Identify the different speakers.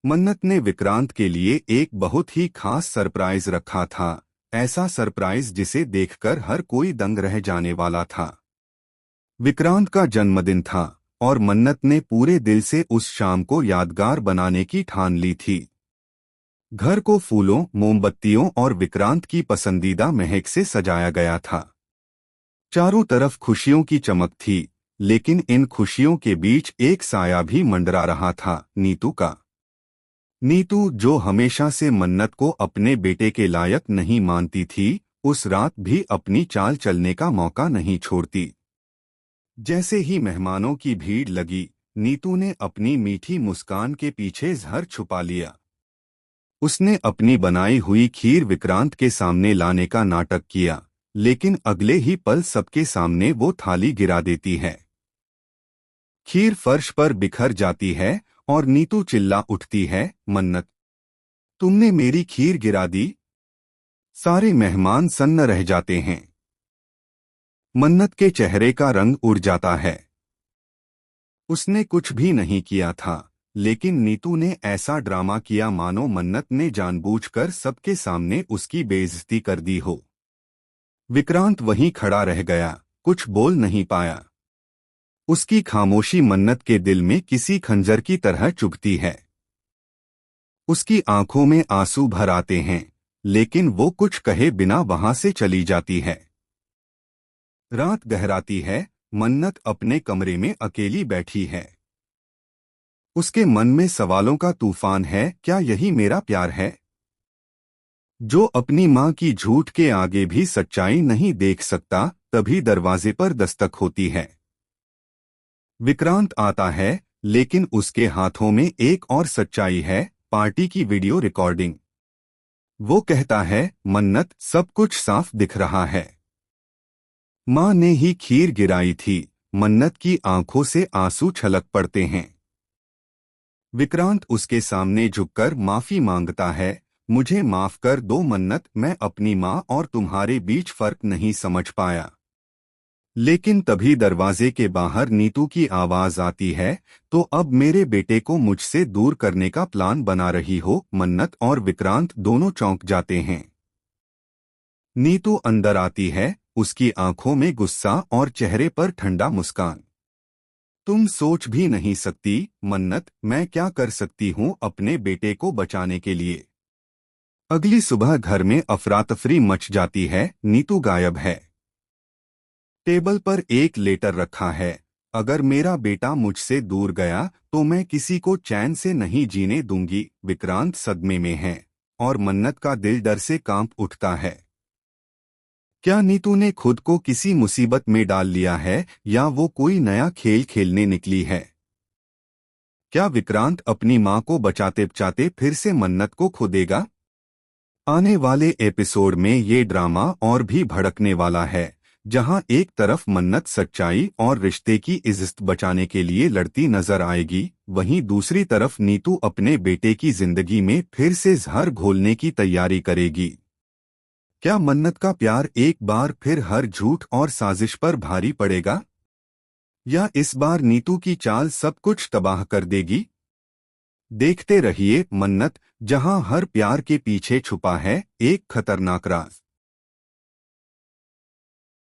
Speaker 1: मन्नत ने विक्रांत के लिए एक बहुत ही खास सरप्राइज रखा था। ऐसा सरप्राइज जिसे देखकर हर कोई दंग रह जाने वाला था। विक्रांत का जन्मदिन था और मन्नत ने पूरे दिल से उस शाम को यादगार बनाने की ठान ली थी। घर को फूलों, मोमबत्तियों और विक्रांत की पसंदीदा महक से सजाया गया था। चारों तरफ खुशियों की चमक थी, लेकिन इन खुशियों के बीच एक साया भी मंडरा रहा था, नीतू का। नीतू, जो हमेशा से मन्नत को अपने बेटे के लायक नहीं मानती थी, उस रात भी अपनी चाल चलने का मौका नहीं छोड़ती। जैसे ही मेहमानों की भीड़ लगी, नीतू ने अपनी मीठी मुस्कान के पीछे जहर छुपा लिया। उसने अपनी बनाई हुई खीर विक्रांत के सामने लाने का नाटक किया, लेकिन अगले ही पल सबके सामने वो थाली गिरा देती है। खीर फर्श पर बिखर जाती है और नीतू चिल्ला उठती है, मन्नत, तुमने मेरी खीर गिरा दी। सारे मेहमान सन्न रह जाते हैं। मन्नत के चेहरे का रंग उड़ जाता है। उसने कुछ भी नहीं किया था, लेकिन नीतू ने ऐसा ड्रामा किया मानो मन्नत ने जानबूझकर सबके सामने उसकी बेइज्जती कर दी हो। विक्रांत वहीं खड़ा रह गया, कुछ बोल नहीं पाया। उसकी खामोशी मन्नत के दिल में किसी खंजर की तरह चुभती है। उसकी आंखों में आंसू भर आते हैं, लेकिन वो कुछ कहे बिना वहां से चली जाती है। रात गहराती है। मन्नत अपने कमरे में अकेली बैठी है। उसके मन में सवालों का तूफान है। क्या यही मेरा प्यार है, जो अपनी मां की झूठ के आगे भी सच्चाई नहीं देख सकता? तभी दरवाजे पर दस्तक होती है। विक्रांत आता है, लेकिन उसके हाथों में एक और सच्चाई है, पार्टी की वीडियो रिकॉर्डिंग। वो कहता है, मन्नत, सब कुछ साफ दिख रहा है। मां ने ही खीर गिराई थी। मन्नत की आंखों से आंसू छलक पड़ते हैं। विक्रांत उसके सामने झुककर माफी मांगता है, मुझे माफ कर दो मन्नत, मैं अपनी मां और तुम्हारे बीच फर्क नहीं समझ पाया। लेकिन तभी दरवाजे के बाहर नीतू की आवाज आती है, तो अब मेरे बेटे को मुझसे दूर करने का प्लान बना रही हो? मन्नत और विक्रांत दोनों चौंक जाते हैं। नीतू अंदर आती है, उसकी आंखों में गुस्सा और चेहरे पर ठंडा मुस्कान। तुम सोच भी नहीं सकती, मन्नत, मैं क्या कर सकती हूँ अपने बेटे को बचाने के लिए। अगली सुबह घर में अफरा-तफरी मच जाती है। नीतू गायब है। टेबल पर एक लेटर रखा है, अगर मेरा बेटा मुझसे दूर गया तो मैं किसी को चैन से नहीं जीने दूंगी। विक्रांत सदमे में है और मन्नत का दिल डर से कांप उठता है। क्या नीतू ने खुद को किसी मुसीबत में डाल लिया है, या वो कोई नया खेल खेलने निकली है? क्या विक्रांत अपनी मां को बचाते बचाते फिर से मन्नत को खो देगा? आने वाले एपिसोड में ये ड्रामा और भी भड़कने वाला है, जहां एक तरफ मन्नत सच्चाई और रिश्ते की इज्जत बचाने के लिए लड़ती नजर आएगी, वहीं दूसरी तरफ नीतू अपने बेटे की जिंदगी में फिर से जहर घोलने की तैयारी करेगी। क्या मन्नत का प्यार एक बार फिर हर झूठ और साजिश पर भारी पड़ेगा, या इस बार नीतू की चाल सब कुछ तबाह कर देगी? देखते रहिए मन्नत, जहां हर प्यार के पीछे छुपा है एक खतरनाक राज।